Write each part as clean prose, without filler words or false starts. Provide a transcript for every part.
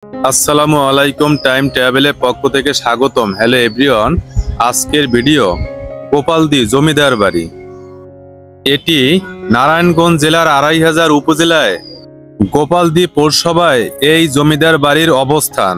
আসসালামু আলাইকুম, টাইম ট্রাভেলের পক্ষ থেকে স্বাগতম। হ্যালো এভরিওয়ান, আজকের ভিডিও গোপালদি জমিদার বাড়ি। এটি নারায়ণগঞ্জ জেলার ২৫০০ উপজেলায় গোপালদি পৌরসভায় এই জমিদার বাড়ির অবস্থান।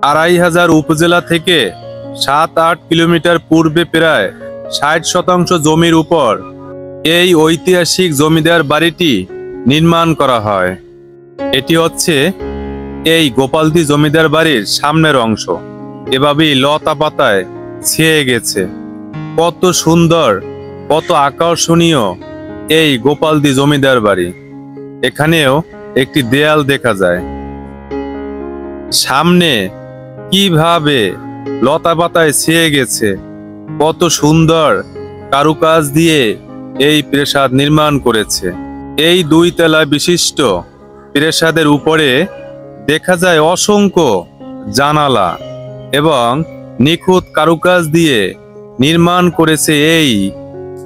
২৫০০ উপজেলা থেকে ৭-৮ কিলোমিটার পূর্বে প্রায় ৬০% জমির উপর এই ঐতিহাসিক জমিদার বাড়িটি নির্মাণ করা হয়। এটি হচ্ছে এই গোপালদি জমিদার বাড়ির সামনের অংশ। এভাবেই লতা পাতায় ছেয়ে গেছে। কত সুন্দর, কত আকর্ষণীয় এই গোপালদি জমিদার বাড়ি। এখানেও একটি দেয়াল দেখা যায়। সামনে কিভাবে লতা পাতায় ছেয়ে গেছে, কত সুন্দর কারুকাজ দিয়ে এই প্রাসাদ নির্মাণ করেছে। এই ২ তলা বিশিষ্ট প্রাসাদের উপরে দেখা যায় অসংখ্য জানালা এবং নিখুঁত কারুকাজ দিয়ে নির্মাণ করেছে এই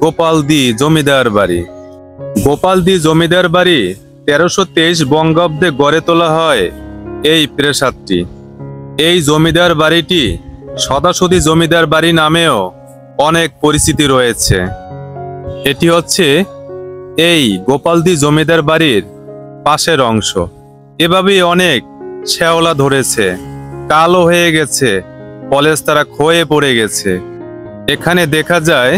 গোপালদি জমিদার বাড়ি। গোপালদি জমিদার বাড়ি ১৩২৩ বঙ্গাব্দে গড়ে তোলা হয় এই প্রাসাদটি। এই জমিদার বাড়িটি সদাসদি জমিদার বাড়ি নামেও অনেক পরিচিতি রয়েছে। এটি হচ্ছে এই গোপালদি জমিদার বাড়ির পাশের অংশ। এভাবেই অনেক শ্যাওলা ধরেছে, কালো হয়ে গেছে, পলেস্তারা ক্ষয়ে পড়ে গেছে। এখানে দেখা যায়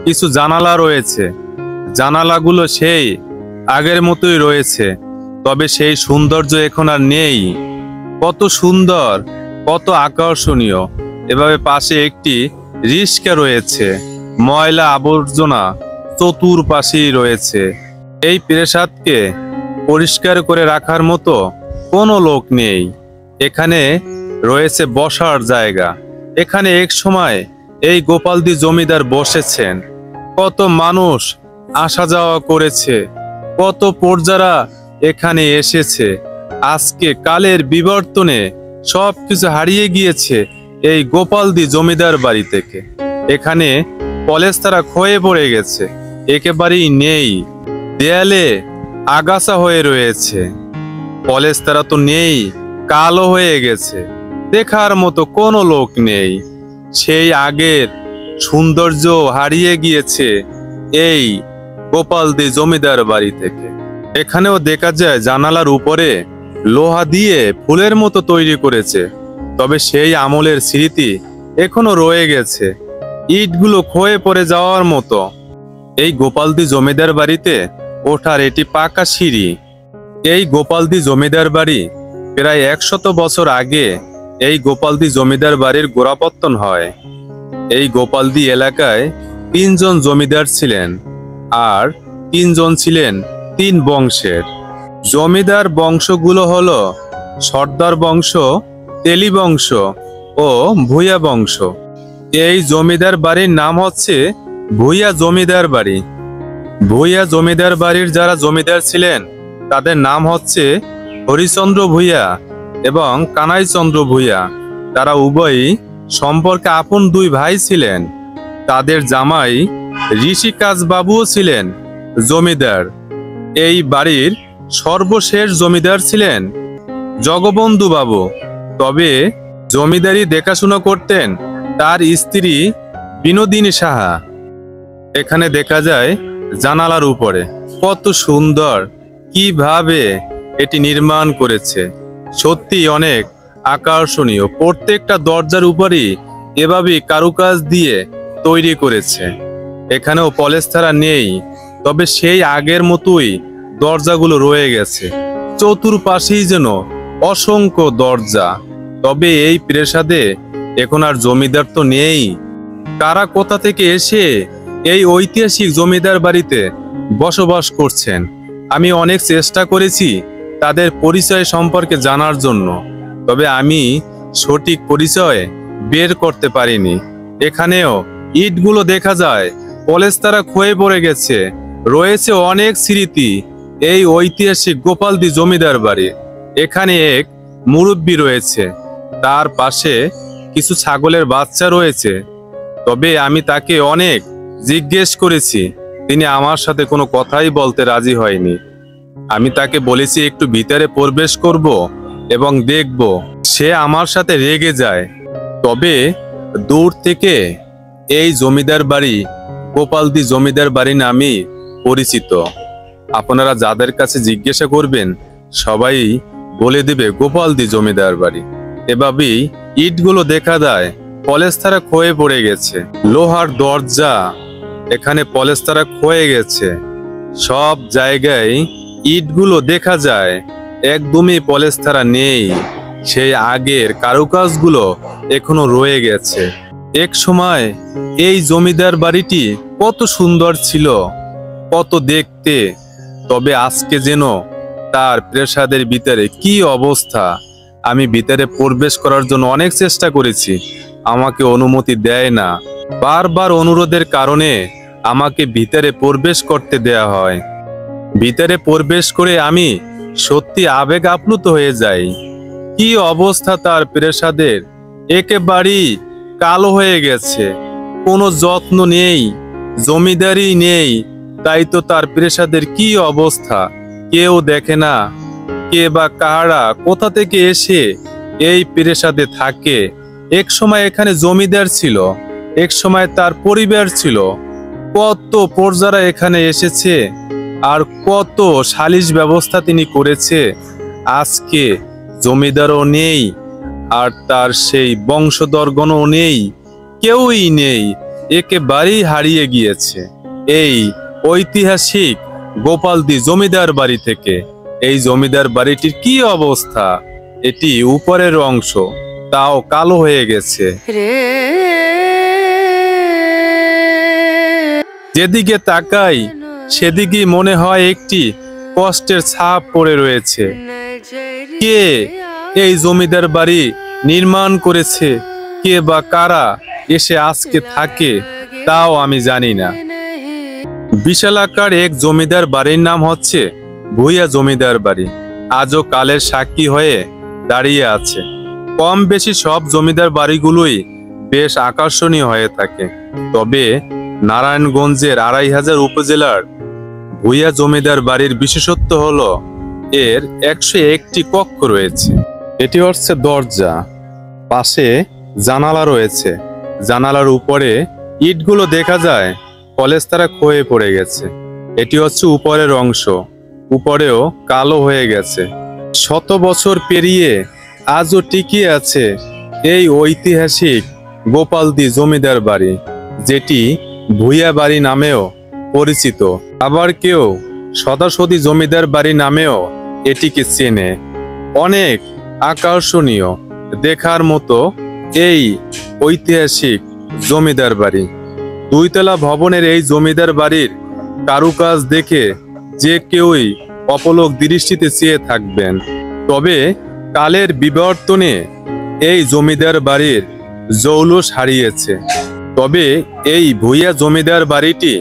কিছু জানালা রয়েছে। জানালাগুলো সেই আগের মতোই রয়েছে, তবে সেই সৌন্দর্য এখন আর নেই। কত সুন্দর, কত আকর্ষণীয়। এভাবে পাশে একটি রিস্কা রয়েছে। ময়লা আবর্জনা চতুর্পাশেই রয়েছে। এই প্রাসাদকে পরিষ্কার করে রাখার মতো কোনো লোক নেই। এখানে রয়েছে বসার জায়গা। এখানে এক সময় এই গোপালদি জমিদার বসেছেন। কত মানুষ আসা যাওয়া করেছে, কত প্রজারা এখানে এসেছে। আজকে কালের বিবর্তনে সবকিছু হারিয়ে গিয়েছে এই গোপালদি জমিদার বাড়ি থেকে। এখানে পলেস্তারা ক্ষয়ে পড়ে গেছে, একেবারেই নেই। দেয়ালে আগাছা হয়ে রয়েছে, পলেস্তারা তো নেই, কালো হয়ে গেছে। দেখার মতো কোনো লোক নেই। সেই আগের সৌন্দর্য হারিয়ে গিয়েছে এই গোপালদি জমিদার বাড়ি থেকে। এখানেও দেখা যায় জানালার উপরে লোহা দিয়ে ফুলের মতো তৈরি করেছে, তবে সেই আমলের স্মৃতি এখনো রয়ে গেছে। ইটগুলো ক্ষয়ে পড়ে যাওয়ার মতো। এই গোপালদি জমিদার বাড়িতে ওঠার এটি পাকা সিঁড়ি। এই গোপালদি জমিদার বাড়ি প্রায় ১০০ বছর আগে এই গোপালদি জমিদার বাড়ির গোড়াপত্তন হয়। এই গোপালদি এলাকায় ৩ জন জমিদার ছিলেন, আর ৩ জন ছিলেন ৩ বংশের। জমিদার বংশগুলো হলো সর্দার বংশ, তেলি বংশ ও ভূঁইয়া বংশ। এই জমিদার বাড়ির নাম হচ্ছে ভূঁইয়া জমিদার বাড়ি। ভূঁইয়া জমিদার বাড়ির যারা জমিদার ছিলেন তাদের নাম হচ্ছে হরিচন্দ্র ভূঁইয়া এবং কানাইচন্দ্র ভূঁইয়া। তারা উভয়ই সম্পর্কে আপন ২ ভাই ছিলেন। তাদের জামাই ঋষিকাজ বাবুও ছিলেন জমিদার। এই বাড়ির সর্বশেষ জমিদার ছিলেন জগবন্ধু বাবু। তবে জমিদারি দেখাশোনা করতেন তার স্ত্রী বিনোদিনী সাহা। এখানে দেখা যায় জানালার উপরে কত সুন্দর কিভাবে এটি নির্মাণ করেছে। সত্যি অনেক আকর্ষণীয়। প্রত্যেকটা দরজার উপরই এভাবে কারুকাজ দিয়ে তৈরি করেছে। এখানেও পলেস্তারা নেই, তবে সেই আগের মতোই দরজাগুলো রয়ে গেছে। চতুর্পাশেই যেন অসংখ্য দরজা। তবে এই প্রাসাদে এখন আর জমিদার তো নেই। কারা কোথা থেকে এসে এই ঐতিহাসিক জমিদার বাড়িতে বসবাস করছেন, আমি অনেক চেষ্টা করেছি তাদের পরিচয় সম্পর্কে জানার জন্য, তবে আমি সঠিক পরিচয় বের করতে পারিনি। এখানেও ইটগুলো দেখা যায় পলেস্তারা ক্ষয়ে পড়ে গেছে। রয়েছে অনেক স্মৃতি এই ঐতিহাসিক গোপালদি জমিদার বাড়ি। এখানে এক মুরব্বি রয়েছে, তার পাশে কিছু ছাগলের বাচ্চা রয়েছে। তবে আমি তাকে অনেক জিজ্ঞেস করেছি, তিনি আমার সাথে কোনো কথাই বলতে রাজি হয়নি। আমি তাকে বলেছি একটু ভিতরে প্রবেশ করব, এবং দেখব সে আমার সাথে রেগে যায়। তবে দূর থেকে এই জমিদার বাড়ি গোপালদি জমিদার বাড়ি নামেই পরিচিত। আপনারা যাদের কাছে জিজ্ঞাসা করবেন সবাই বলে দেবে গোপালদি জমিদার বাড়ি। এভাবেই ইটগুলো দেখা যায় পলেস্তারা ক্ষয়ে পড়ে গেছে। লোহার দরজা এখানে পলেস্তারা ক্ষয়ে গেছে। সব জায়গায় ইটগুলো দেখা যায় একদমই পলেস্তারা নেই। সেই আগের কারুকাজগুলো এখনো রয়ে গেছে। এক সময় এই জমিদার বাড়িটি কত সুন্দর ছিল, কত দেখতে। তবে আজকে যেন তার প্রাসাদের ভিতরে কি অবস্থা। আমি ভিতরে প্রবেশ করার জন্য অনেক চেষ্টা করেছি, আমাকে অনুমতি দেয় না। বারবার অনুরোধের কারণে আমাকে ভিতরে প্রবেশ করতে দেয়া হয়। ভিতরে প্রবেশ করে আমি সত্যি আবেগ আপ্লুত হয়ে যাই। কি অবস্থা তার প্রাসাদের, একেবারেই কালো হয়ে গেছে। কোনো যত্ন নেই, জমিদারি নেই, তাই তো তার প্রাসাদের কি অবস্থা। কেউ দেখে না কে বা কারা কোথা থেকে এসে এই প্রাসাদে থাকে। এক সময় এখানে জমিদার ছিল, এক সময় তার পরিবার ছিল। কত প্রজারা এখানে এসেছে আর কত সালিশ ব্যবস্থা তিনি করেছে। আজকে জমিদারও নেই আর তার সেই বংশধরগণও নেই, কেউই নেই, একেবারেই হারিয়ে গিয়েছে। এই ঐতিহাসিক গোপালদি জমিদার বাড়ি থেকে এই জমিদার বাড়িটির কি অবস্থা। এটি উপরের অংশ, তাও কালো হয়ে গেছে। যেদিকে তাকাই সেদিকে মনে হয় একটি কষ্টের ছাপ পড়ে রয়েছে। কে এই জমিদার বাড়ি নির্মাণ করেছে, কে বা কারা এসে আজকে থাকে তাও আমি জানি না। বিশালাকার এক জমিদার বাড়ির নাম হচ্ছে ভূঁইয়া জমিদার বাড়ি, আজও কালের সাক্ষী হয়ে দাঁড়িয়ে আছে। কম বেশি সব জমিদার বাড়িগুলোই বেশ আকর্ষণীয় হয়ে থাকে। তবে নারায়ণগঞ্জের ২৫০০ উপজেলার ভূঁইয়া জমিদার বাড়ির বিশেষত্ব হলো এর ১০১টি কক্ষ রয়েছে। এটি হচ্ছে দরজা, পাশে জানালা রয়েছে। জানালার উপরে ইটগুলো দেখা যায় পলেস্তারা ক্ষয়ে পড়ে গেছে। এটি হচ্ছে উপরের অংশ, উপরেও কালো হয়ে গেছে। শত বছর পেরিয়ে আজও টিকে আছে এই ঐতিহাসিক গোপালদি জমিদার বাড়ি, যেটি ভূঁইয়া বাড়ি নামেও পরিচিত। আবার কেউ সদাসদি জমিদার বাড়ি নামেও এটিকে চেনে। অনেক আকর্ষণীয় দেখার মতো এই ঐতিহাসিক জমিদার বাড়ি। দুইতলা ভবনের এই জমিদার বাড়ির কারুকাজ দেখে যে কেউই অপলক দৃষ্টিতে চেয়ে থাকবেন। তবে কালের বিবর্তনে এই জমিদার বাড়ির জৌলুস হারিয়েছে। তবে এই ভূঁইয়া জমিদার বাড়িটি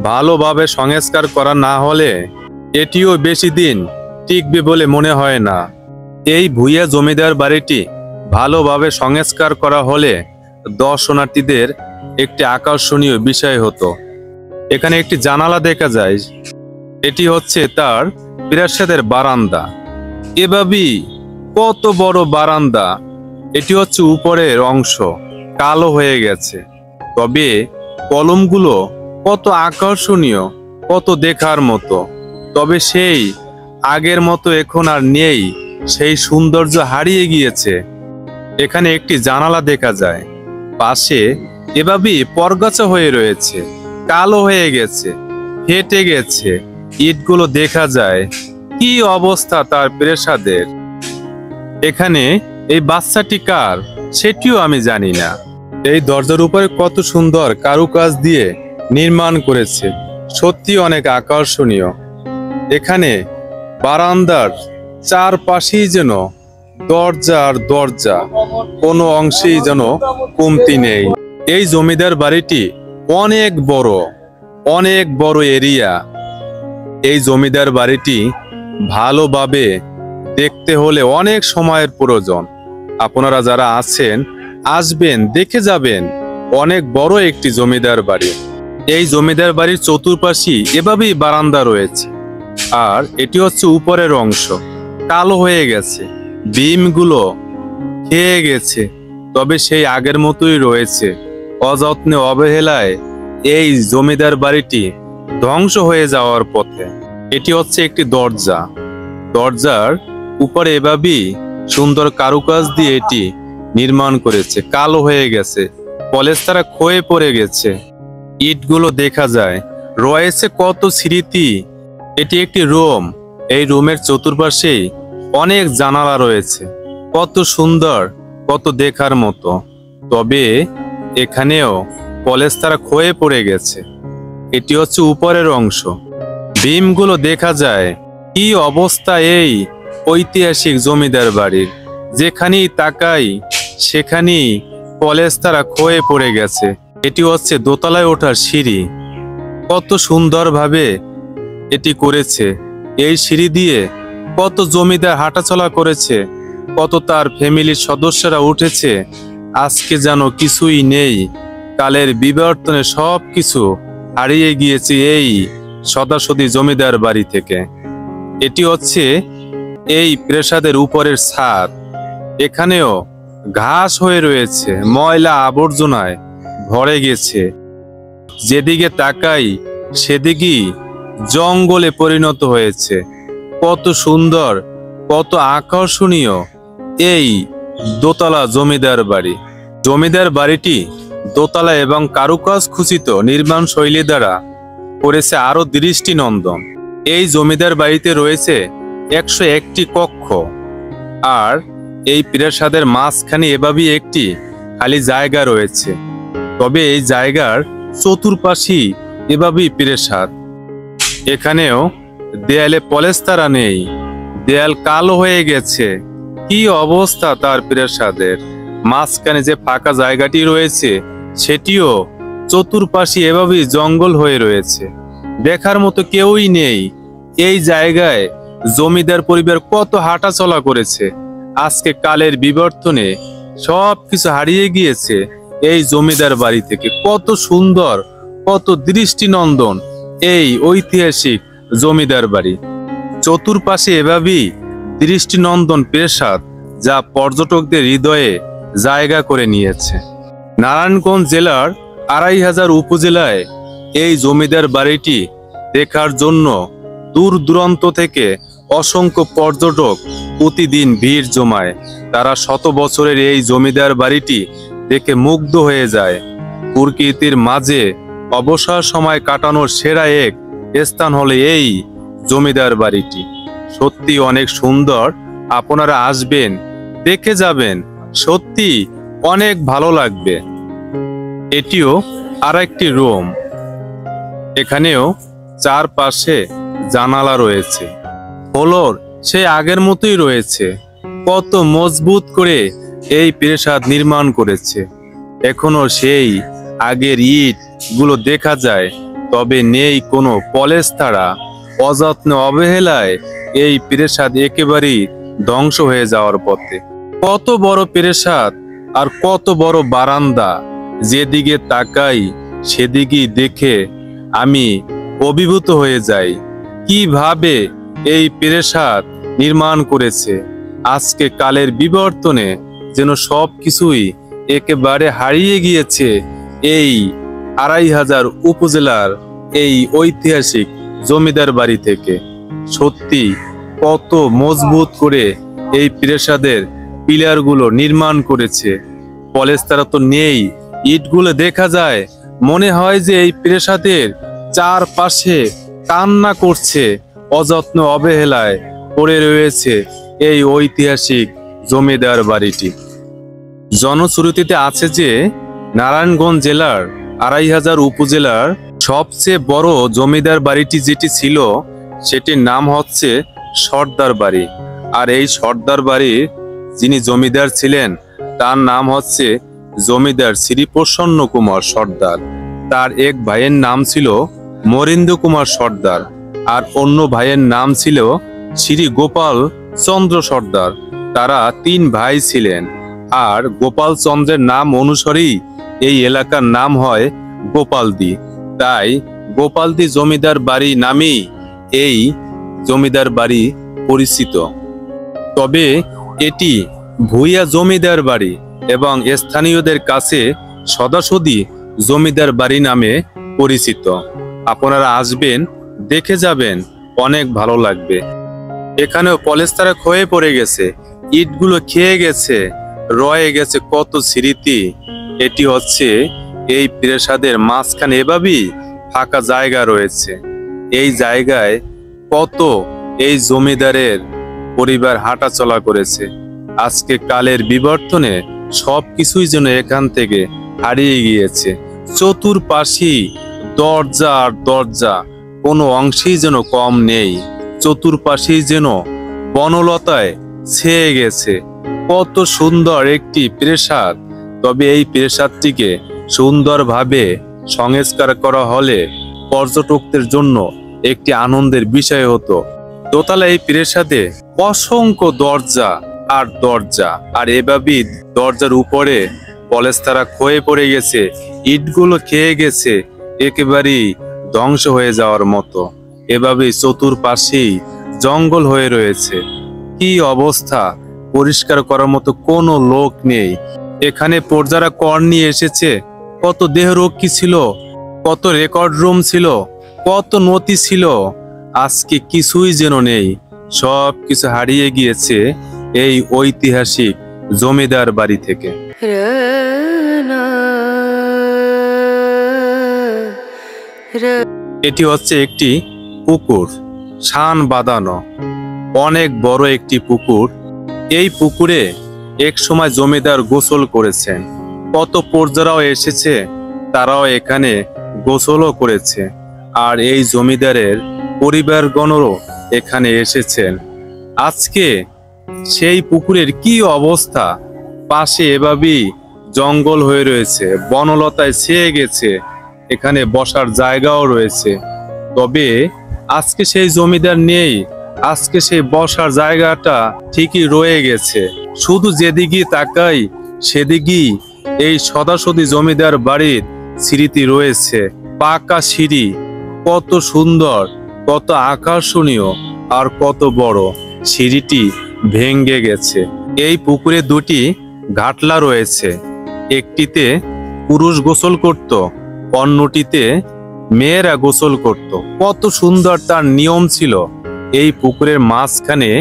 ভালোভাবে সংস্কার করা না হলে এটিও বেশি দিন টিকবে বলে মনে হয় না। এই ভূঁইয়া জমিদার বাড়িটি ভালোভাবে সংস্কার করা হলে দর্শনার্থীদের একটি আকর্ষণীয় বিষয় হতো। এখানে একটি জানালা দেখা যায়, এটি হচ্ছে তার প্রাসাদের বারান্দা। এভাবেই কত বড় বারান্দা। এটি হচ্ছে উপরের অংশ, কালো হয়ে গেছে। তবে কলমগুলো কত আকর্ষণীয়, কত দেখার মতো। তবে সেই আগের মতো এখন আর নেই, সেই সৌন্দর্য হারিয়ে গিয়েছে। এখানে একটি জানালা দেখা যায়, পাশে এভাবেই পরগাছা হয়ে রয়েছে, কালো হয়ে গেছে, ফেটে গেছে। ইটগুলো দেখা যায়। কি অবস্থা তার প্রাসাদের। এখানে এই বাচ্চাটি কার সেটিও আমি জানি না। এই দরজার উপরে কত সুন্দর কারুকাজ দিয়ে নির্মাণ করেছে, সত্যি অনেক আকর্ষণীয়। এখানে বারান্দার চারপাশেই যেন দরজা আর দরজা, কোনো অংশেই যেন কমতি নেই। এই জমিদার বাড়িটি অনেক বড়, অনেক বড় এরিয়া। এই জমিদার বাড়িটি ভালোভাবে দেখতে হলে অনেক সময়ের প্রয়োজন। আপনারা যারা আছেন আসবেন, দেখে যাবেন। অনেক বড় একটি জমিদার বাড়ি। এই জমিদার বাড়ির চতুর্পাশে এভাবেই বারান্দা রয়েছে। আর এটি হচ্ছে উপরের অংশ, কালো হয়ে গেছে। বিমগুলো খেয়ে গেছে, তবে সেই আগের মতোই রয়েছে। অযত্নে অবহেলায় এই জমিদার বাড়িটি ধ্বংস হয়ে যাওয়ার পথে। এটি হচ্ছে একটি দরজা। দরজার উপরে এভাবেই সুন্দর কারুকাজ দিয়ে এটি নির্মাণ করেছে। কালো হয়ে গেছে, পলেস্তারা ক্ষয়ে পড়ে গেছে। ইটগুলো দেখা যায়, রয়েছে কত স্মৃতি। এটি একটি রুম। এই রুমের চতুর্পাশেই অনেক জানালা রয়েছে, কত সুন্দর, কত দেখার মতো। তবে এখানেও পলেস্তারা ক্ষয়ে পড়ে গেছে। এটি হচ্ছে উপরের অংশ। বিমগুলো দেখা যায়। কি অবস্থা এই ঐতিহাসিক জমিদার বাড়ির! যেখানেই তাকাই সেখানেই পলেস্তারা ক্ষয়ে পড়ে গেছে। এটি হচ্ছে দোতলায় ওঠার সিঁড়ি। কত সুন্দরভাবে এটি করেছে। এই সিঁড়ি দিয়ে কত জমিদার হাঁটাচলা করেছে, কত তার ফ্যামিলির সদস্যরা উঠেছে। আজকে যেন কিছুই নেই। কালের বিবর্তনে সব কিছু হারিয়ে গিয়েছে এই সদাসদি জমিদার বাড়ি থেকে। এটি হচ্ছে এই প্রাসাদের উপরের ছাদ। এখানেও ঘাস হয়ে রয়েছে, ময়লা আবর্জনায় ভরে গেছে। যেদিকে তাকাই সেদিকেই জঙ্গলে পরিণত হয়েছে। কত সুন্দর, কত আকর্ষণীয় এই দোতলা জমিদার বাড়ি। জমিদার বাড়িটি দোতলা এবং কারুকাজ খচিত নির্মাণ শৈলী দ্বারা করেছে আরো দৃষ্টিনন্দন। এই জমিদার বাড়িতে রয়েছে 101টি কক্ষ। আর এই প্রাসাদের মাঝখানে এভাবেই একটি খালি জায়গা রয়েছে। তবে এই জায়গার চতুর্পাশেই এভাবেই প্রাসাদ। এখানেও দেয়ালে পলেস্তারা নেই, দেয়াল কালো হয়ে গেছে। কি অবস্থা তার প্রাসাদের! মাঝখানে যে ফাঁকা জায়গাটি রয়েছে সেটিও চতুর্পাশে এভাবেই জঙ্গল হয়ে রয়েছে। দেখার মতো কেউই নেই। এই জায়গায় জমিদার পরিবার কত হাঁটা চলা করেছে। আজকে কালের বিবর্তনে সব কিছু হারিয়ে গিয়েছে এই জমিদার বাড়ি থেকে। কত সুন্দর, কত দৃষ্টিনন্দন এই ঐতিহাসিক জমিদার বাড়ি। চতুর্পাশে এভাবেই দৃষ্টিনন্দন প্রাসাদ, যা পর্যটকদের হৃদয়ে জায়গা করে নিয়েছে। নারায়ণগঞ্জ জেলার 2500 উপজেলায় এই জমিদার বাড়িটি দেখার জন্য দূর দূরান্ত থেকে অসংখ্য পর্যটক প্রতিদিন ভিড় জমায়। তারা শত বছরের এই জমিদার বাড়িটি দেখে মুগ্ধ হয়ে যায়। প্রকৃতির মাঝে অবসর সময় কাটানোর সেরা এক স্থান হলো এই জমিদার বাড়িটি। সত্যি অনেক সুন্দর। আপনারা আসবেন, দেখে যাবেন, সত্যি অনেক ভালো লাগবে। এটিও আর একটি রুম। এখানেও চারপাশে জানালা রয়েছে। ফ্লোর সেই আগের মতোই রয়েছে। কত মজবুত করে এই প্রাসাদ নির্মাণ করেছে। এখনো সেই আগের ইট গুলো দেখা যায়, তবে নেই কোনো পলেস্তারা। অযত্নে অবহেলায় এই প্রাসাদ একেবারেই ধ্বংস হয়ে যাওয়ার পথে। কত বড় প্রাসাদ আর কত বড় বারান্দা! যেদিকে তাকাই সেদিকেই দেখে আমি অভিভূত হয়ে যাই। কিভাবে এই প্রাসাদ নির্মাণ করেছে! আজকে কালের বিবর্তনে যেন সব কিছুই একেবারে হারিয়ে গিয়েছে এই 2500 উপজেলার এই ঐতিহাসিক জমিদার বাড়ি থেকে। সত্যি কত মজবুত করে এই প্রাসাদের পিলারগুলো নির্মাণ করেছে। পলেস্তারা তো নেই, ইটগুলো দেখা যায়। মনে হয় যে এই প্রাসাদের চারপাশে কান্না করছে। অযত্ন অবহেলায় পড়ে রয়েছে এই ঐতিহাসিক জমিদার বাড়িটি। জনশ্রুতিতে আছে যে নারায়ণগঞ্জ জেলার 2500 উপজেলার সবচেয়ে বড় জমিদার বাড়িটি যেটি ছিল সেটির নাম হচ্ছে সর্দার বাড়ি। আর এই সর্দার বাড়ির যিনি জমিদার ছিলেন তার নাম হচ্ছে জমিদার শ্রী প্রসন্ন কুমার সর্দার। তার এক ভাইয়ের নাম ছিল মরিন্দ্র কুমার সর্দার, আর অন্য ভাইয়ের নাম ছিল শ্রী গোপাল চন্দ্র সর্দার। তারা 3 ভাই ছিলেন। আর গোপাল চন্দ্রের নাম অনুসারেই এই এলাকার নাম হয় গোপালদি। তাই গোপালদি জমিদার বাড়ি নামেই এই জমিদার বাড়ি পরিচিত। তবে এটি ভূঁইয়া জমিদার বাড়ি এবং স্থানীয়দের কাছে সদাসদি জমিদার বাড়ি নামে পরিচিত। আপনারা আসবেন, দেখে যাবেন, অনেক ভালো লাগবে। এখানেও পলেস্তারা ক্ষয়ে পড়ে গেছে, ইটগুলো খেয়ে গেছে, রয়ে গেছে কত স্মৃতি। এটি হচ্ছে এই প্রাসাদের মাঝখানে এভাবেই ফাঁকা জায়গা রয়েছে। এই জায়গায় কত এই জমিদারের পরিবার হাঁটাচলা করেছে। আজকে কালের বিবর্তনে সবকিছুই যেন এখান থেকে হারিয়ে গিয়েছে। চতুর্পাশে দরজা আর দরজা, কোনো অংশেই যেন কম নেই। চতুর্পাশেই যেন বনলতায় ছেয়ে গেছে। কত সুন্দর একটি প্রাসাদ। তবে এই প্রাসাদটিকে সুন্দরভাবে সংস্কার করা হলে পর্যটকদের জন্য একটি আনন্দের বিষয় হতো। দোতলা এই প্রাসাদে অসংখ্য দরজা আর দরজা, আর এভাবেই দরজার উপরে পলেস্তারা ক্ষয়ে পড়ে গেছে, ইটগুলো খেয়ে গেছে, একেবারেই ধ্বংস হয়ে যাওয়ার মতো। এভাবেই চতুর্পাশেই জঙ্গল হয়ে রয়েছে। কি অবস্থা! পরিষ্কার করার মতো কোনো লোক নেই। এখানে প্রজারা কর নিয়ে এসেছে। কত দেহরক্ষী ছিল, কত রেকর্ড রুম ছিল, কত নথি ছিল। আজকে কিছুই যেন নেই, সব কিছু হারিয়ে গিয়েছে এই ঐতিহাসিক জমিদার বাড়ি থেকে। এটি হচ্ছে একটি পুকুর, শান বাঁধানো, অনেক বড় একটি পুকুর। এই পুকুরে এক সময় জমিদার গোসল করেছেন। কত প্রজারাও এসেছে, তারাও এখানে গোসলও করেছে। আর এই জমিদারের পরিবারগণও এখানে এসেছেন। আজকে সেই পুকুরের কি অবস্থা! পাশে এভাবেই জঙ্গল হয়ে রয়েছে, বনলতায় ছেয়ে গেছে। এখানে বসার জায়গাও রয়েছে, তবে আজকে সেই জমিদার নেই। আজকে সেই বসার জায়গাটা ঠিকই রয়ে গেছে। শুধু যেদিকে তাকাই সেদিকেই এই সদাসদি জমিদার বাড়ির স্মৃতি রয়েছে। পাকা সিঁড়ি, কত সুন্দর, কত আকর্ষণীয়, আর কত বড়। সিঁড়িটি ভেঙে গেছে। এই পুকুরে দুটি ঘাটলা রয়েছে, একটিতে পুরুষ গোসল করত, অন্যটিতে মেয়েরা গোসল করত। কত সুন্দর তার নিয়ম ছিল। এই পুকুরের মাঝখানে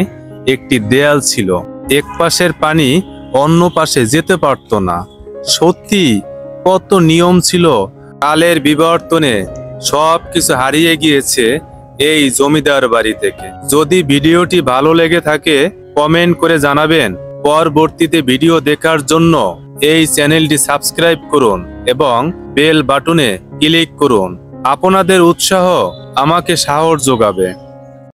একটি দেয়াল ছিল, এক পাশের পানি অন্য পাশে যেতে পারত না। সত্যি কত নিয়ম ছিল। কালের বিবর্তনে সবকিছু হারিয়ে গিয়েছে এই জমিদার বাড়ি থেকে। যদি ভিডিওটি ভালো লেগে থাকে কমেন্ট করে জানাবেন। পরবর্তীতে ভিডিও দেখার জন্য এই চ্যানেলটি সাবস্ক্রাইব করুন এবং বেল বাটনে ক্লিক করুন। আপনাদের উৎসাহ আমাকে সাহস যোগাবে।